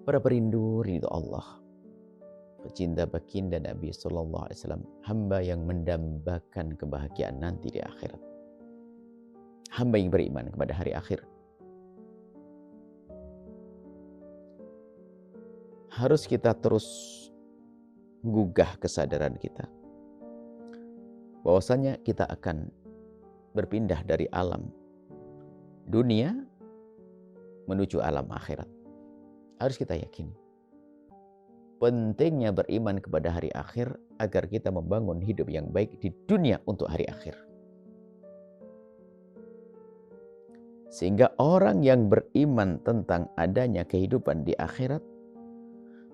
Para perindu ridho Allah, pecinta baginda Nabi Sallallahu Alaihi Wasallam, hamba yang mendambakan kebahagiaan nanti di akhirat, hamba yang beriman kepada hari akhir, harus kita terus gugah kesadaran kita bahwasanya kita akan berpindah dari alam dunia menuju alam akhirat. Harus kita yakini pentingnya beriman kepada hari akhir agar kita membangun hidup yang baik di dunia untuk hari akhir. Sehingga orang yang beriman tentang adanya kehidupan di akhirat,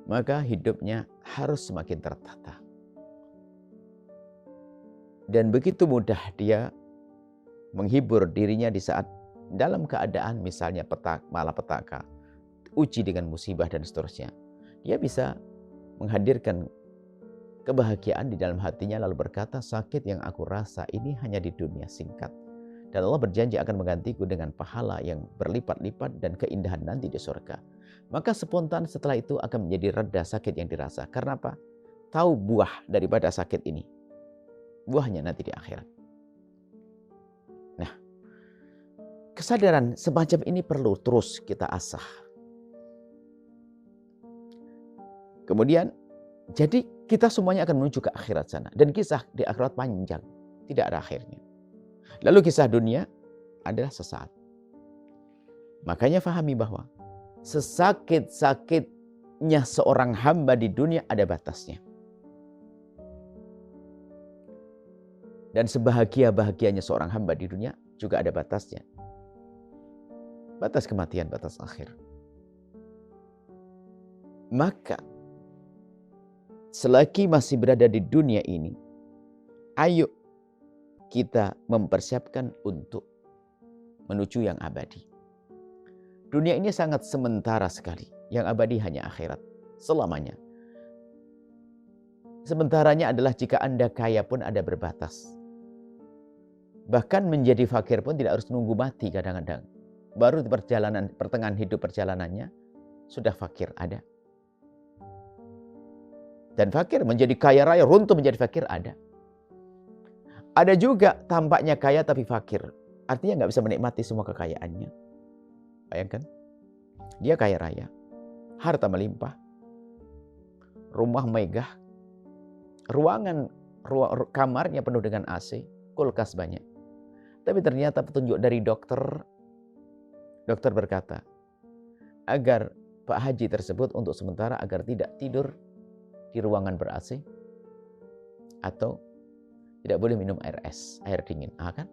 maka hidupnya harus semakin tertata. Dan begitu mudah dia menghibur dirinya di saat dalam keadaan misalnya malapetaka, uji dengan musibah dan seterusnya. Dia bisa menghadirkan kebahagiaan di dalam hatinya lalu berkata, sakit yang aku rasa ini hanya di dunia singkat. Dan Allah berjanji akan menggantiku dengan pahala yang berlipat-lipat dan keindahan nanti di surga. Maka spontan setelah itu akan menjadi reda sakit yang dirasa. Karena apa? Tahu buah daripada sakit ini. Buahnya nanti di akhirat. Nah, kesadaran semacam ini perlu terus kita asah. Kemudian, jadi kita semuanya akan menuju ke akhirat sana. Dan kisah di akhirat panjang, tidak ada akhirnya. Lalu kisah dunia adalah sesaat. Makanya fahami bahwa sesakit-sakitnya seorang hamba di dunia ada batasnya. Dan sebahagia-bahagianya seorang hamba di dunia juga ada batasnya. Batas kematian, batas akhir. Maka selagi masih berada di dunia ini, ayo kita mempersiapkan untuk menuju yang abadi. Dunia ini sangat sementara sekali. Yang abadi hanya akhirat. Selamanya. Sementaranya adalah jika Anda kaya pun ada berbatas. Bahkan menjadi fakir pun tidak harus nunggu mati kadang-kadang. Baru di pertengahan hidup perjalanannya, sudah fakir ada. Dan fakir menjadi kaya raya, runtuh menjadi fakir ada. Ada juga tampaknya kaya tapi fakir. Artinya nggak bisa menikmati semua kekayaannya. Bayangkan, dia kaya raya, harta melimpah, rumah megah, kamarnya penuh dengan AC, kulkas banyak. Tapi ternyata petunjuk dari dokter berkata, agar Pak Haji tersebut untuk sementara agar tidak tidur di ruangan ber-AC atau tidak boleh minum air es, air dingin. Kan?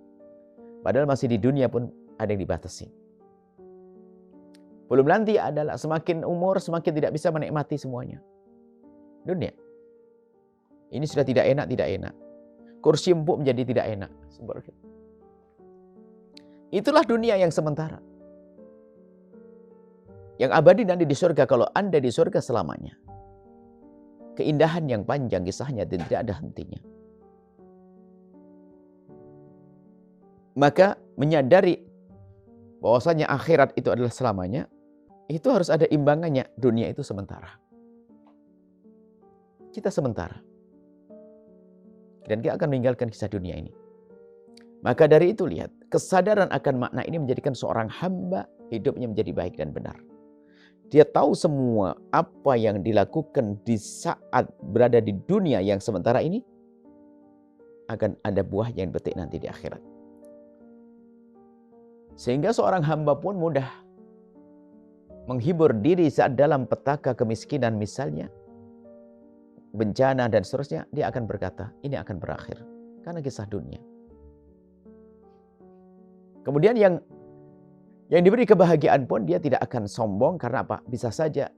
Padahal masih di dunia pun ada yang dibatasi. Belum nanti adalah semakin umur semakin tidak bisa menikmati semuanya. Dunia. Ini sudah tidak enak. Kursi empuk menjadi tidak enak. Itulah dunia yang sementara. Yang abadi nanti di surga kalau Anda di surga selamanya. Keindahan yang panjang kisahnya dan tidak ada hentinya. Maka menyadari bahwasanya akhirat itu adalah selamanya, itu harus ada imbangannya. Dunia itu sementara. Kita sementara. Dan kita akan meninggalkan kisah dunia ini. Maka dari itu lihat, kesadaran akan makna ini menjadikan seorang hamba hidupnya menjadi baik dan benar. Dia tahu semua apa yang dilakukan di saat berada di dunia yang sementara ini akan ada buah yang dipetik nanti di akhirat. Sehingga seorang hamba pun mudah menghibur diri saat dalam petaka kemiskinan misalnya, bencana dan seterusnya, dia akan berkata, ini akan berakhir. Karena kisah dunia. Kemudian yang diberi kebahagiaan pun dia tidak akan sombong karena apa? Bisa saja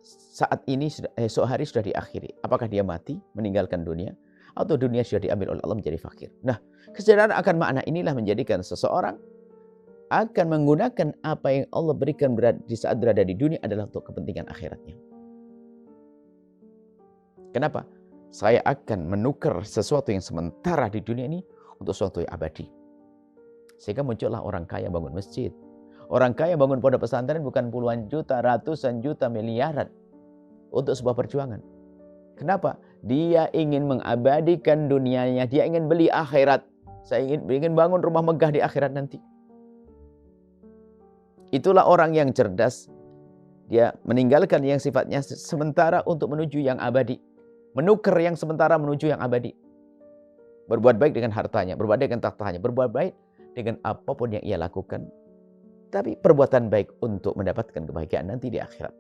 saat ini esok hari sudah diakhiri. Apakah dia mati meninggalkan dunia atau dunia sudah diambil oleh Allah menjadi fakir. Nah, kesadaran akan makna inilah menjadikan seseorang akan menggunakan apa yang Allah berikan di saat berada di dunia adalah untuk kepentingan akhiratnya. Kenapa? Saya akan menukar sesuatu yang sementara di dunia ini untuk sesuatu yang abadi. Sehingga muncullah orang kaya bangun masjid. Orang kaya bangun pondok pesantren bukan puluhan juta, ratusan juta, miliaran untuk sebuah perjuangan. Kenapa? Dia ingin mengabadikan dunianya, dia ingin beli akhirat. Saya ingin bangun rumah megah di akhirat nanti. Itulah orang yang cerdas. Dia meninggalkan yang sifatnya sementara untuk menuju yang abadi. Menukar yang sementara menuju yang abadi. Berbuat baik dengan hartanya, berbuat baik dengan tahtanya, berbuat baik dengan apapun yang ia lakukan. Tapi perbuatan baik untuk mendapatkan kebahagiaan nanti di akhirat.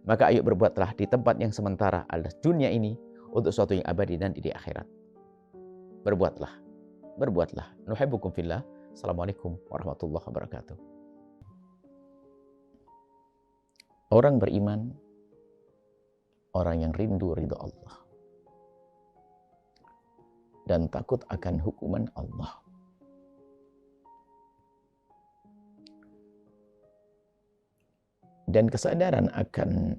Maka ayo berbuatlah di tempat yang sementara alias dunia ini untuk sesuatu yang abadi nanti di akhirat. Berbuatlah. Berbuatlah. Nuhibbukum fillah. Assalamualaikum warahmatullahi wabarakatuh. Orang beriman, orang yang rindu ridha Allah dan takut akan hukuman Allah. Dan kesadaran akan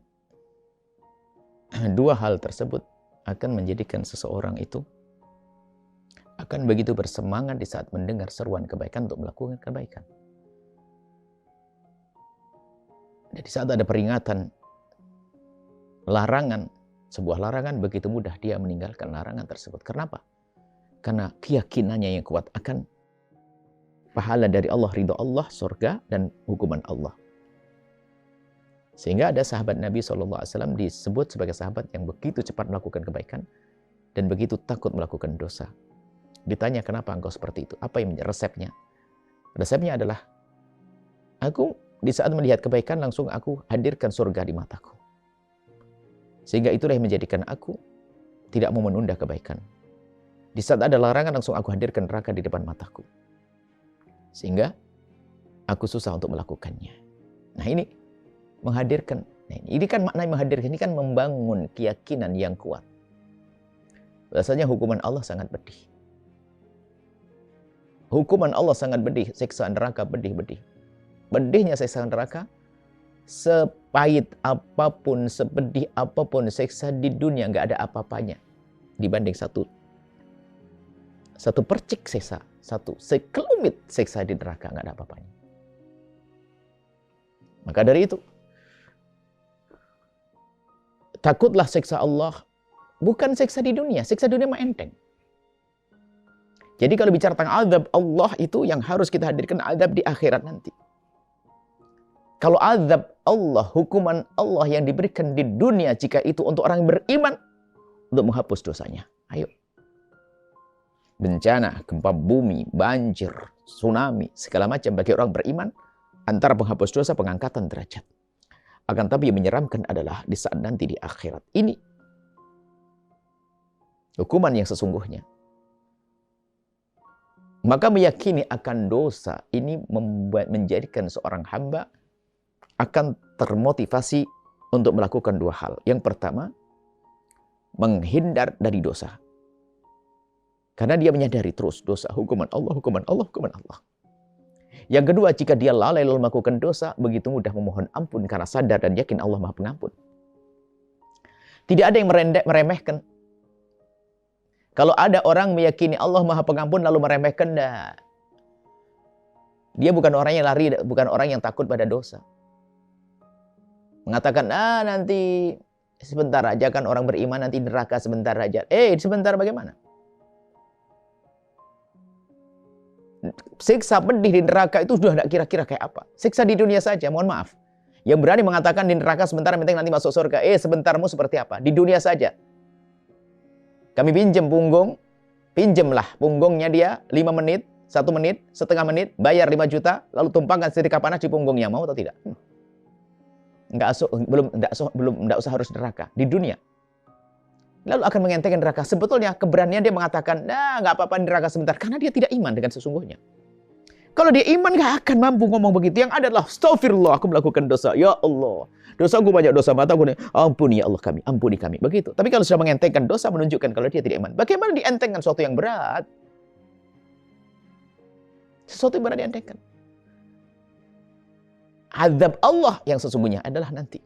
dua hal tersebut akan menjadikan seseorang itu akan begitu bersemangat di saat mendengar seruan kebaikan untuk melakukan kebaikan. Dan di saat ada peringatan, larangan, sebuah larangan, begitu mudah dia meninggalkan larangan tersebut. Kenapa? Karena keyakinannya yang kuat akan pahala dari Allah, ridha Allah, surga, dan hukuman Allah. Sehingga ada sahabat Nabi SAW disebut sebagai sahabat yang begitu cepat melakukan kebaikan dan begitu takut melakukan dosa. Ditanya, kenapa engkau seperti itu? Apa yang resepnya? Resepnya adalah, aku di saat melihat kebaikan langsung aku hadirkan surga di mataku. Sehingga itulah yang menjadikan aku tidak mau menunda kebaikan. Di saat ada larangan langsung aku hadirkan neraka di depan mataku. Sehingga aku susah untuk melakukannya. Nah ini menghadirkan, ini kan maknanya menghadirkan, ini kan membangun keyakinan yang kuat. Rasanya hukuman Allah sangat pedih. Hukuman Allah sangat pedih, siksa neraka pedih-pedih. Pedihnya siksa neraka, sepahit apapun, sepedih apapun siksa di dunia, nggak ada apa-apanya dibanding satu percik siksa, satu sekelumit siksa di neraka, nggak ada apa-apanya. Maka dari itu, takutlah siksa Allah, bukan siksa di dunia. Siksa dunia mah enteng. Jadi kalau bicara tentang azab Allah itu yang harus kita hadirkan azab di akhirat nanti. Kalau azab Allah, hukuman Allah yang diberikan di dunia, jika itu untuk orang beriman, untuk menghapus dosanya. Ayo. Bencana, gempa bumi, banjir, tsunami, segala macam bagi orang beriman, antara penghapus dosa, pengangkatan derajat. Akan tapi yang menyeramkan adalah di saat nanti di akhirat ini. Hukuman yang sesungguhnya. Maka meyakini akan dosa ini menjadikan seorang hamba akan termotivasi untuk melakukan dua hal. Yang pertama, menghindar dari dosa. Karena dia menyadari terus dosa, hukuman Allah, hukuman Allah, hukuman Allah. Yang kedua, jika dia lalai lalu melakukan dosa, begitu mudah memohon ampun karena sadar dan yakin Allah Maha Pengampun. Tidak ada yang meremehkan. Kalau ada orang meyakini Allah Maha Pengampun lalu meremehkan, dah. Dia bukan orang yang lari, bukan orang yang takut pada dosa. Mengatakan, nanti sebentar aja kan orang beriman, nanti neraka sebentar aja. Sebentar bagaimana? Siksa pedih di neraka itu sudah tidak kira-kira kayak apa. Siksa di dunia saja, mohon maaf. Yang berani mengatakan di neraka sebentar, penting nanti masuk surga. Sebentarmu seperti apa? Di dunia saja. Kami pinjemlah punggungnya dia 5 menit, 1 menit, setengah menit, bayar 5 juta, lalu tumpangkan setrika panas di punggungnya. Mau atau tidak? Enggak usah harus neraka. Di dunia. Lalu akan mengentengkan neraka. Sebetulnya keberanian dia mengatakan, nggak apa-apa neraka sebentar. Karena dia tidak iman dengan sesungguhnya. Kalau dia iman, nggak akan mampu ngomong begitu. Yang ada adalah, astagfirullah, aku melakukan dosa. Ya Allah, dosaku banyak, dosa mataku. Ampuni ya Allah kami, ampuni kami. Begitu. Tapi kalau sudah mengentengkan dosa, menunjukkan kalau dia tidak iman. Bagaimana dientengkan sesuatu yang berat? Sesuatu yang berat dientengkan. Azab Allah yang sesungguhnya adalah nanti.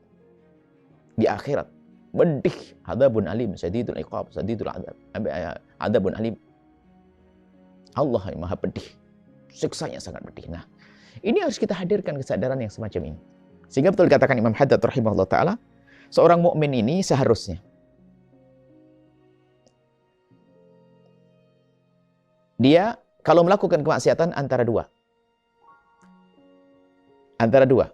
Di akhirat. Pedih, adzabun alim, syadidul iqab, syadidul adzab, adzabun alim. Allah yang maha pedih, siksanya sangat pedih. Nah, Ini harus kita hadirkan kesadaran yang semacam ini. Sehingga betul dikatakan Imam Haddad rahimahullah ta'ala, seorang mukmin ini seharusnya dia kalau melakukan kemaksiatan antara dua. Antara dua.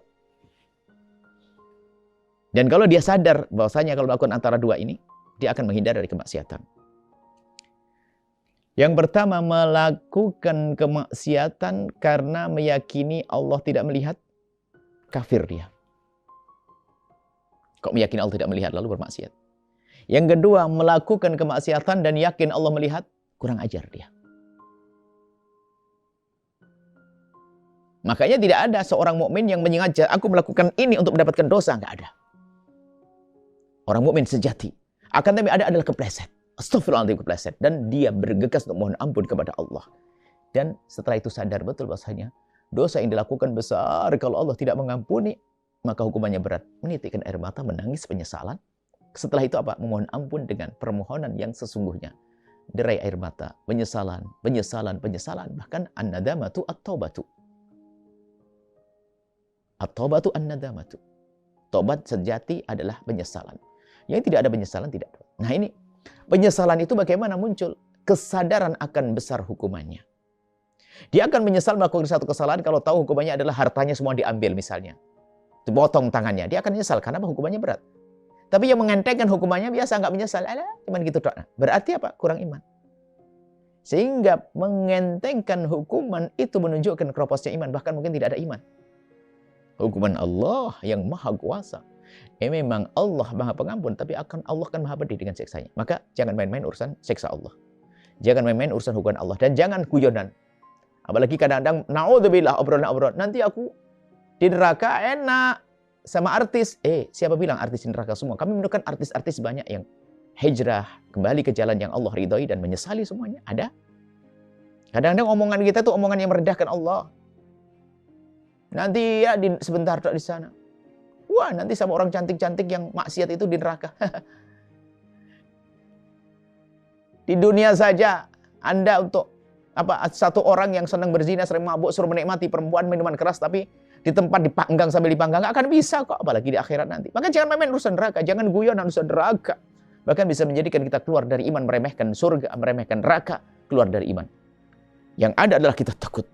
Dan kalau dia sadar bahwasanya kalau melakukan antara dua ini, dia akan menghindar dari kemaksiatan. Yang pertama, melakukan kemaksiatan karena meyakini Allah tidak melihat, kafir dia. Kok meyakini Allah tidak melihat lalu bermaksiat? Yang kedua, melakukan kemaksiatan dan yakin Allah melihat, kurang ajar dia. Makanya tidak ada seorang mukmin yang menyengaja aku melakukan ini untuk mendapatkan dosa, enggak ada. Orang mukmin sejati. Akan tapi ada adalah kepleset. Astagfirullahaladzim, kepleset. Dan dia bergegas untuk mohon ampun kepada Allah. Dan setelah itu sadar betul bahasanya dosa yang dilakukan besar. Kalau Allah tidak mengampuni, maka hukumannya berat. Menitikkan air mata, menangis penyesalan. Setelah itu apa? Memohon ampun dengan permohonan yang sesungguhnya. Derai air mata, penyesalan, penyesalan, penyesalan. Bahkan an-nadamatu at-taubatu. At-taubatu an-nadamatu. Tobat sejati adalah penyesalan. Yang tidak ada penyesalan, tidak ada. Nah ini, penyesalan itu bagaimana muncul? Kesadaran akan besar hukumannya. Dia akan menyesal melakukan satu kesalahan kalau tahu hukumannya adalah hartanya semua diambil misalnya. Dipotong tangannya. Dia akan menyesal karena hukumannya berat. Tapi yang mengentengkan hukumannya biasa nggak menyesal. Cuman gitu doang. Berarti apa? Kurang iman. Sehingga mengentengkan hukuman itu menunjukkan keroposnya iman. Bahkan mungkin tidak ada iman. Hukuman Allah yang maha kuasa. Memang Allah maha pengampun, tapi Allah akan maha pedih dengan siksanya. Maka jangan main-main urusan siksa Allah. Jangan main-main urusan hukuman Allah. Dan jangan guyonan. Apalagi kadang-kadang, na'udzubillah, obrolan-obrolan. Nanti aku di neraka enak sama artis. Siapa bilang artis di neraka semua? Kami menemukan artis-artis banyak yang hijrah, kembali ke jalan yang Allah ridhoi dan menyesali semuanya. Ada. Kadang-kadang omongan kita tuh omongan yang merendahkan Allah. Nanti ya sebentar di sana. Wah, nanti sama orang cantik-cantik yang maksiat itu di neraka. Di dunia saja Anda untuk satu orang yang senang berzina, sering mabuk, suruh menikmati perempuan, minuman keras, tapi di tempat dipanggang sambil dipanggang, nggak akan bisa kok, apalagi di akhirat nanti. Maka jangan main-main urusan neraka, jangan guyon urusan neraka. Bahkan bisa menjadikan kita keluar dari iman, meremehkan surga, meremehkan neraka, keluar dari iman. Yang ada adalah kita takut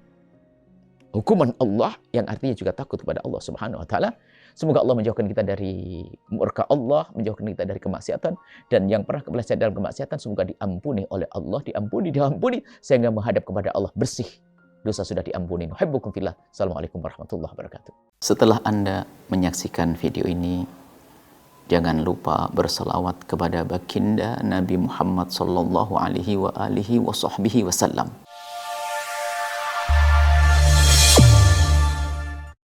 hukuman Allah, yang artinya juga takut kepada Allah Subhanahu wa taala. Semoga Allah menjauhkan kita dari murka Allah, menjauhkan kita dari kemaksiatan, dan yang pernah kepleset dalam kemaksiatan semoga diampuni oleh Allah, diampuni sehingga menghadap kepada Allah bersih. Dosa sudah diampuni. Nuhibbukum fillah. Assalamualaikum warahmatullahi wabarakatuh. Setelah Anda menyaksikan video ini, jangan lupa berselawat kepada baginda Nabi Muhammad sallallahu alaihi wa alihi wa sahbihi wasallam.